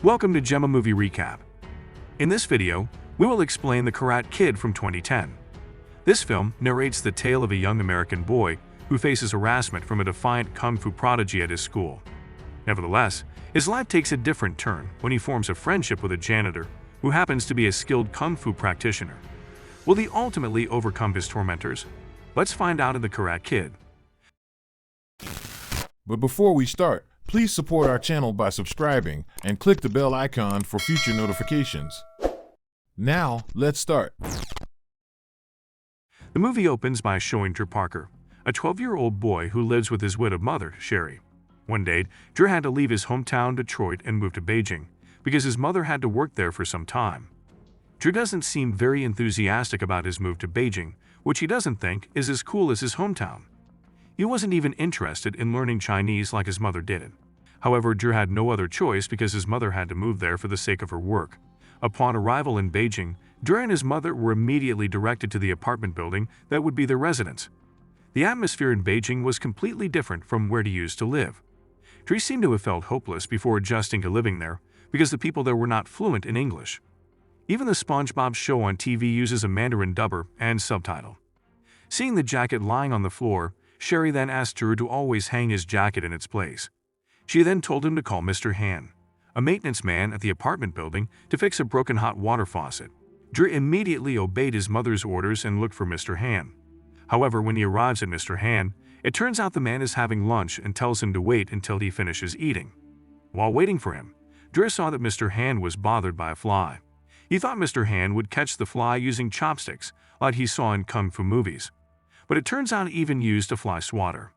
Welcome to Gemma Movie Recap. In this video, we will explain The Karate Kid from 2010. This film narrates the tale of a young American boy who faces harassment from a defiant kung fu prodigy at his school. Nevertheless, his life takes a different turn when he forms a friendship with a janitor who happens to be a skilled kung fu practitioner. Will he ultimately overcome his tormentors? Let's find out in The Karate Kid. But before we start, please support our channel by subscribing and click the bell icon for future notifications. Now, let's start. The movie opens by showing Dre Parker, a 12-year-old boy who lives with his widowed mother, Sherry. One day, Dre had to leave his hometown, Detroit, and move to Beijing because his mother had to work there for some time. Dre doesn't seem very enthusiastic about his move to Beijing, which he doesn't think is as cool as his hometown. He wasn't even interested in learning Chinese like his mother did. However, Dre had no other choice because his mother had to move there for the sake of her work. Upon arrival in Beijing, Dre and his mother were immediately directed to the apartment building that would be their residence. The atmosphere in Beijing was completely different from where he used to live. Dre seemed to have felt hopeless before adjusting to living there because the people there were not fluent in English. Even the SpongeBob show on TV uses a Mandarin dubber and subtitle. Seeing the jacket lying on the floor, Sherry then asked Dre to always hang his jacket in its place. She then told him to call Mr. Han, a maintenance man at the apartment building, to fix a broken hot water faucet. Dre immediately obeyed his mother's orders and looked for Mr. Han. However, when he arrives at Mr. Han, it turns out the man is having lunch and tells him to wait until he finishes eating. While waiting for him, Dre saw that Mr. Han was bothered by a fly. He thought Mr. Han would catch the fly using chopsticks, like he saw in kung fu movies. But it turns out he even used a fly swatter.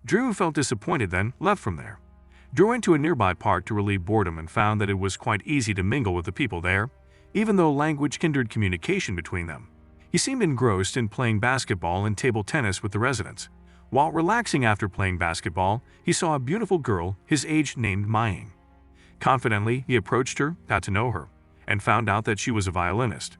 Dre, who felt disappointed, then left from there. Dre went to a nearby park to relieve boredom and found that it was quite easy to mingle with the people there, even though language hindered communication between them. He seemed engrossed in playing basketball and table tennis with the residents. While relaxing after playing basketball, he saw a beautiful girl his age named Maying. Confidently, he approached her, got to know her, and found out that she was a violinist.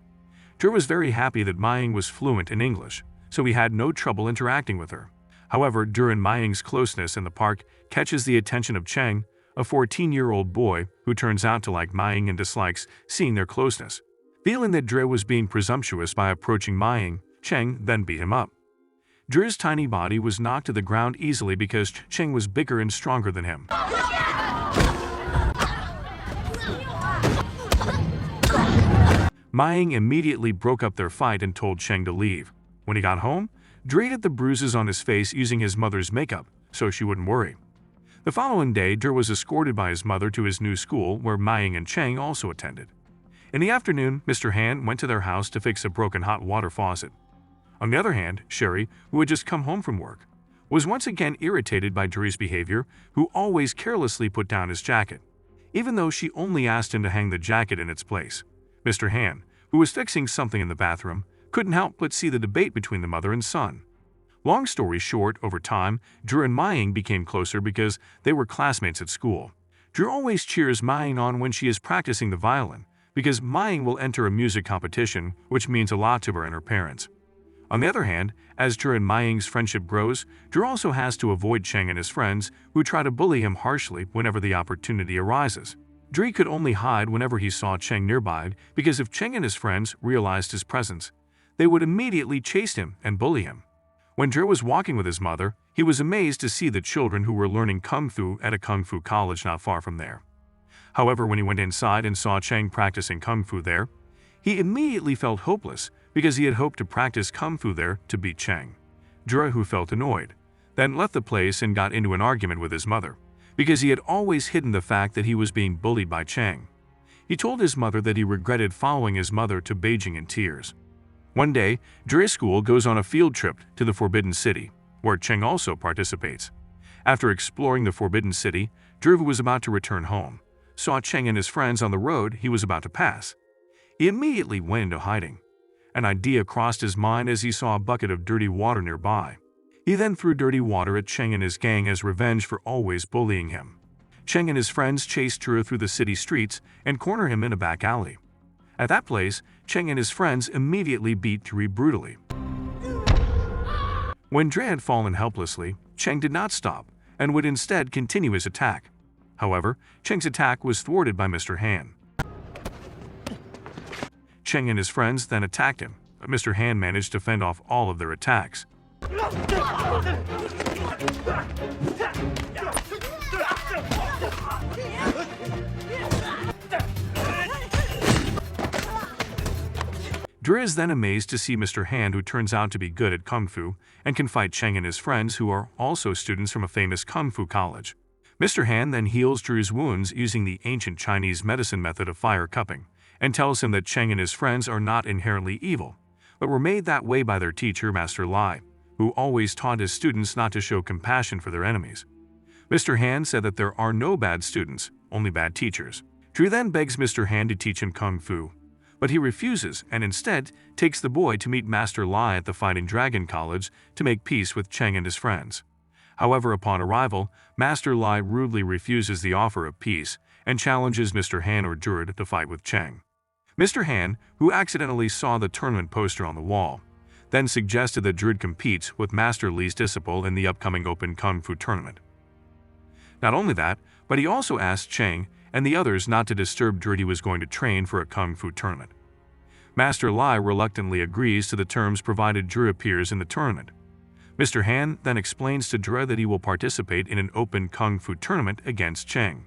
Dre was very happy that Maying was fluent in English, so he had no trouble interacting with her. However, during Maying's closeness in the park catches the attention of Cheng, a 14-year-old boy who turns out to like Maying and dislikes seeing their closeness. Feeling that Dre was being presumptuous by approaching Maying, Cheng then beat him up. Dre's tiny body was knocked to the ground easily because Cheng was bigger and stronger than him. Maying immediately broke up their fight and told Cheng to leave. When he got home, Dre did the bruises on his face using his mother's makeup, so she wouldn't worry. The following day, Dre was escorted by his mother to his new school where Maying and Cheng also attended. In the afternoon, Mr. Han went to their house to fix a broken hot water faucet. On the other hand, Sherry, who had just come home from work, was once again irritated by Dre's behavior, who always carelessly put down his jacket, even though she only asked him to hang the jacket in its place. Mr. Han, who was fixing something in the bathroom, couldn't help but see the debate between the mother and son. Long story short, over time, Dre and Maying became closer because they were classmates at school. Dre always cheers Maying on when she is practicing the violin, because Maying will enter a music competition, which means a lot to her and her parents. On the other hand, as Dre and Maying's friendship grows, Dre also has to avoid Cheng and his friends, who try to bully him harshly whenever the opportunity arises. Dre could only hide whenever he saw Cheng nearby, because if Cheng and his friends realized his presence, they would immediately chase him and bully him. When Dre was walking with his mother, he was amazed to see the children who were learning kung fu at a kung fu college not far from there. However, when he went inside and saw Cheng practicing kung fu there, he immediately felt hopeless because he had hoped to practice kung fu there to beat Cheng. Dre, who felt annoyed, then left the place and got into an argument with his mother because he had always hidden the fact that he was being bullied by Cheng. He told his mother that he regretted following his mother to Beijing in tears. One day, Dre's school goes on a field trip to the Forbidden City, where Cheng also participates. After exploring the Forbidden City, Dre, who was about to return home, saw Cheng and his friends on the road he was about to pass. He immediately went into hiding. An idea crossed his mind as he saw a bucket of dirty water nearby. He then threw dirty water at Cheng and his gang as revenge for always bullying him. Cheng and his friends chased Dre through the city streets and corner him in a back alley. At that place, Cheng and his friends immediately beat Dre brutally. When Dre had fallen helplessly, Cheng did not stop and would instead continue his attack. However, Cheng's attack was thwarted by Mr. Han. Cheng and his friends then attacked him, but Mr. Han managed to fend off all of their attacks. Dre is then amazed to see Mr. Han, who turns out to be good at Kung Fu and can fight Cheng and his friends, who are also students from a famous Kung Fu college. Mr. Han then heals Dre's wounds using the ancient Chinese medicine method of fire cupping and tells him that Cheng and his friends are not inherently evil, but were made that way by their teacher, Master Lai, who always taught his students not to show compassion for their enemies. Mr. Han said that there are no bad students, only bad teachers. Dre then begs Mr. Han to teach him Kung Fu, but he refuses and instead takes the boy to meet Master Lai at the Fighting Dragon College to make peace with Cheng and his friends. However, upon arrival, Master Lai rudely refuses the offer of peace and challenges Mr. Han or Dre to fight with Cheng. Mr. Han, who accidentally saw the tournament poster on the wall, then suggested that Dre competes with Master Li's disciple in the upcoming Open Kung Fu tournament. Not only that, but he also asked Cheng and the others not to disturb Dre, who was going to train for a Kung Fu tournament. Master Lai reluctantly agrees to the terms provided Dre appears in the tournament. Mr. Han then explains to Dre that he will participate in an Open Kung Fu tournament against Cheng.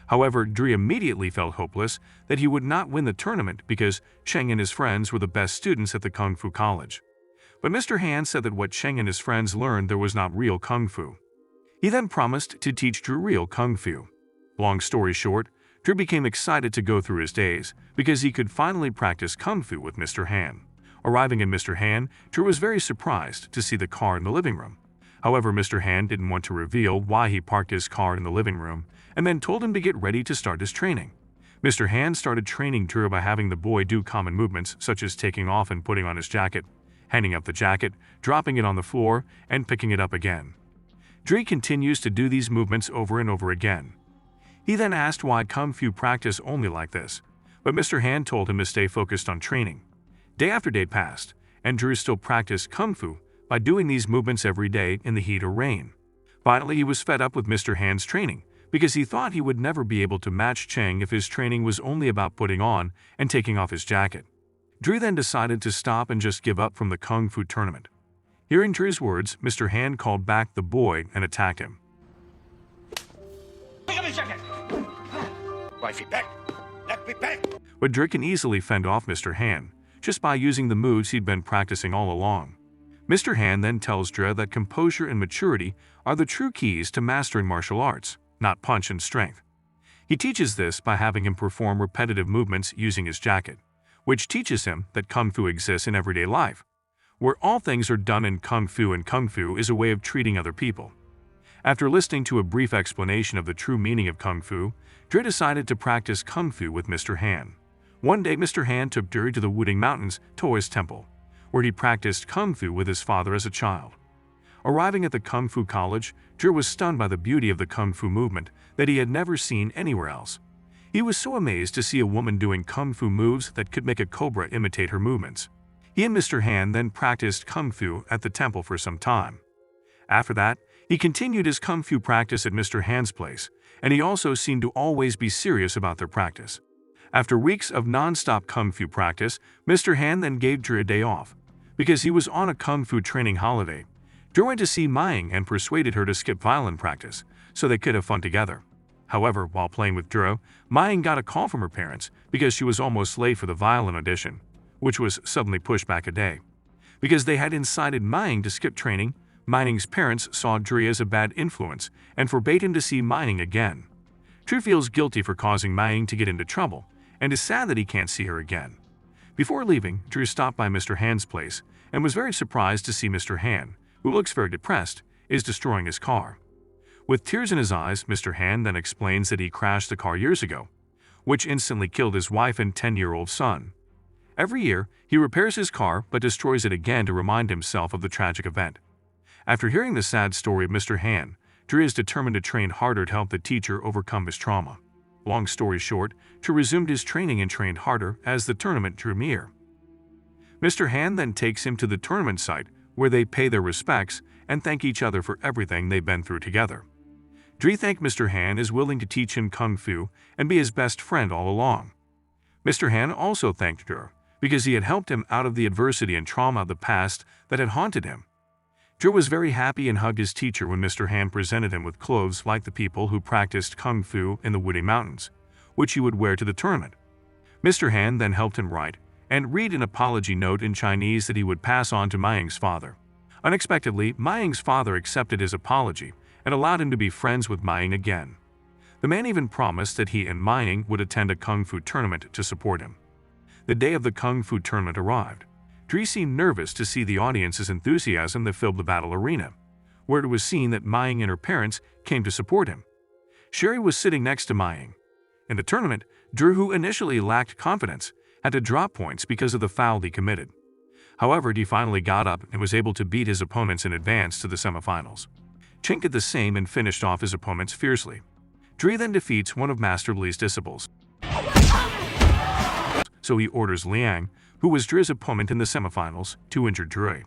However, Dre immediately felt hopeless that he would not win the tournament because Cheng and his friends were the best students at the Kung Fu college. But Mr. Han said that what Cheng and his friends learned there was not real Kung Fu. He then promised to teach Dre real Kung Fu. Long story short, Dre became excited to go through his days because he could finally practice Kung Fu with Mr. Han. Arriving in Mr. Han, Dre was very surprised to see the car in the living room. However, Mr. Han didn't want to reveal why he parked his car in the living room and then told him to get ready to start his training. Mr. Han started training Dre by having the boy do common movements such as taking off and putting on his jacket, handing up the jacket, dropping it on the floor, and picking it up again. Dre continues to do these movements over and over again. He then asked why Kung Fu practice only like this, but Mr. Han told him to stay focused on training. Day after day passed, and Dre still practiced Kung Fu by doing these movements every day in the heat or rain. Finally, he was fed up with Mr. Han's training because he thought he would never be able to match Cheng if his training was only about putting on and taking off his jacket. Dre then decided to stop and just give up from the Kung Fu tournament. Hearing Dre's words, Mr. Han called back the boy and attacked him. My feet back. Let me back. But Dre can easily fend off Mr. Han just by using the moves he'd been practicing all along. Mr. Han then tells Dre that composure and maturity are the true keys to mastering martial arts, not punch and strength. He teaches this by having him perform repetitive movements using his jacket, which teaches him that Kung Fu exists in everyday life, where all things are done in Kung Fu, and Kung Fu is a way of treating other people. After listening to a brief explanation of the true meaning of Kung Fu, Dre decided to practice Kung Fu with Mr. Han. One day, Mr. Han took Dre to the Wuding Mountains Taoist temple, where he practiced Kung Fu with his father as a child. Arriving at the Kung Fu college, Dre was stunned by the beauty of the Kung Fu movement that he had never seen anywhere else. He was so amazed to see a woman doing Kung Fu moves that could make a cobra imitate her movements. He and Mr. Han then practiced Kung Fu at the temple for some time. After that, he continued his Kung Fu practice at Mr. Han's place, and he also seemed to always be serious about their practice. After weeks of non-stop Kung Fu practice, Mr. Han then gave Dre a day off. Because he was on a Kung Fu training holiday, Dre went to see Mying and persuaded her to skip violin practice so they could have fun together. However, while playing with Dre, Mying got a call from her parents because she was almost late for the violin audition, which was suddenly pushed back a day. Because they had incited Mying to skip training, Mying's parents saw Dre as a bad influence and forbade him to see Mying again. Dre feels guilty for causing Mying to get into trouble and is sad that he can't see her again. Before leaving, Dre stopped by Mr. Han's place and was very surprised to see Mr. Han, who looks very depressed, is destroying his car. With tears in his eyes, Mr. Han then explains that he crashed the car years ago, which instantly killed his wife and 10-year-old son. Every year, he repairs his car but destroys it again to remind himself of the tragic event. After hearing the sad story of Mr. Han, Dre is determined to train harder to help the teacher overcome his trauma. Long story short, Drew resumed his training and trained harder as the tournament drew near. Mr. Han then takes him to the tournament site where they pay their respects and thank each other for everything they've been through together. Dre thanked Mr. Han is willing to teach him Kung Fu and be his best friend all along. Mr. Han also thanked Drew because he had helped him out of the adversity and trauma of the past that had haunted him. Drew was very happy and hugged his teacher when Mr. Han presented him with clothes like the people who practiced Kung Fu in the Woody Mountains, which he would wear to the tournament. Mr. Han then helped him write and read an apology note in Chinese that he would pass on to Maying's father. Unexpectedly, Maying's father accepted his apology and allowed him to be friends with Maying again. The man even promised that he and Maying would attend a Kung Fu tournament to support him. The day of the Kung Fu tournament arrived. Dre seemed nervous to see the audience's enthusiasm that filled the battle arena, where it was seen that Maying and her parents came to support him. Sherry was sitting next to Maying. In the tournament, Drew, who initially lacked confidence, had to drop points because of the foul he committed. However, he finally got up and was able to beat his opponents in advance to the semifinals. Cheng did the same and finished off his opponents fiercely. Dre then defeats one of Master Li's disciples. So he orders Liang, who was Dre's opponent in the semifinals, to injure Dre.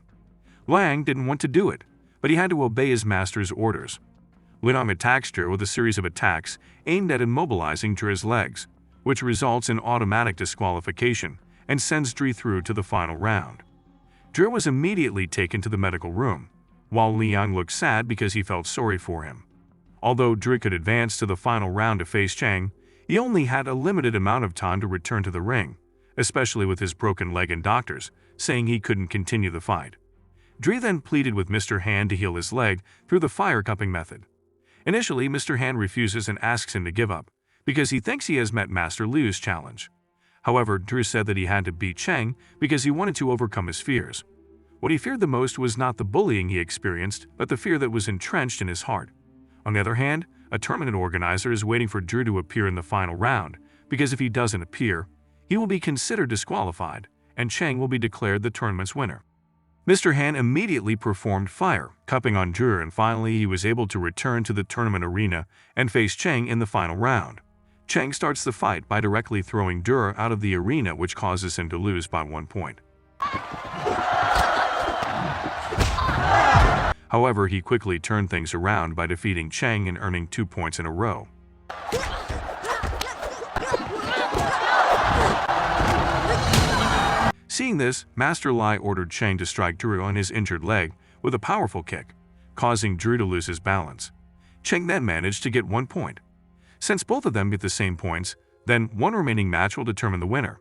Liang didn't want to do it, but he had to obey his master's orders. Liang attacks Dre with a series of attacks aimed at immobilizing Dre's legs, which results in automatic disqualification and sends Dre through to the final round. Dre was immediately taken to the medical room, while Liang looked sad because he felt sorry for him. Although Dre could advance to the final round to face Cheng, he only had a limited amount of time to return to the ring, especially with his broken leg and doctors saying he couldn't continue the fight. Dre then pleaded with Mr. Han to heal his leg through the fire cupping method. Initially, Mr. Han refuses and asks him to give up because he thinks he has met Master Liu's challenge. However, Dre said that he had to beat Cheng because he wanted to overcome his fears. What he feared the most was not the bullying he experienced, but the fear that was entrenched in his heart. On the other hand, a tournament organizer is waiting for Dre to appear in the final round, because if he doesn't appear, he will be considered disqualified, and Cheng will be declared the tournament's winner. Mr. Han immediately performed fire, cupping on Dre, and finally he was able to return to the tournament arena and face Cheng in the final round. Cheng starts the fight by directly throwing Dre out of the arena, which causes him to lose by 1 point. However, he quickly turned things around by defeating Cheng and earning 2 points in a row. Seeing this, Master Li ordered Cheng to strike Dre on his injured leg with a powerful kick, causing Dre to lose his balance. Cheng then managed to get 1 point. Since both of them get the same points, then one remaining match will determine the winner.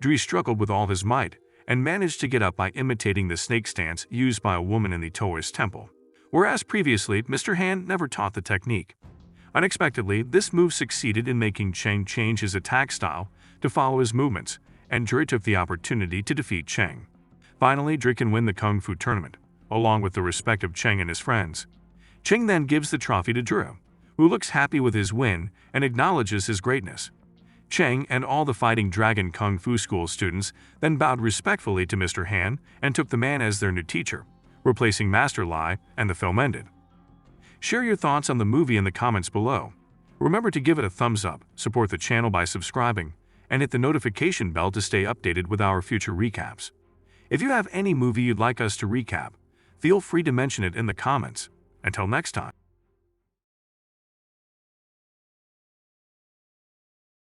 Dre struggled with all his might and managed to get up by imitating the snake stance used by a woman in the Taoist temple, whereas previously Mr. Han never taught the technique. Unexpectedly, this move succeeded in making Cheng change his attack style to follow his movements, and Dre took the opportunity to defeat Cheng. Finally, Dre can win the Kung Fu tournament, along with the respect of Cheng and his friends. Cheng then gives the trophy to Dre, who looks happy with his win and acknowledges his greatness. Cheng and all the Fighting Dragon Kung Fu School students then bowed respectfully to Mr. Han and took the man as their new teacher, replacing Master Li, and the film ended. Share your thoughts on the movie in the comments below. Remember to give it a thumbs up, support the channel by subscribing, and hit the notification bell to stay updated with our future recaps. If you have any movie you'd like us to recap, feel free to mention it in the comments. Until next time.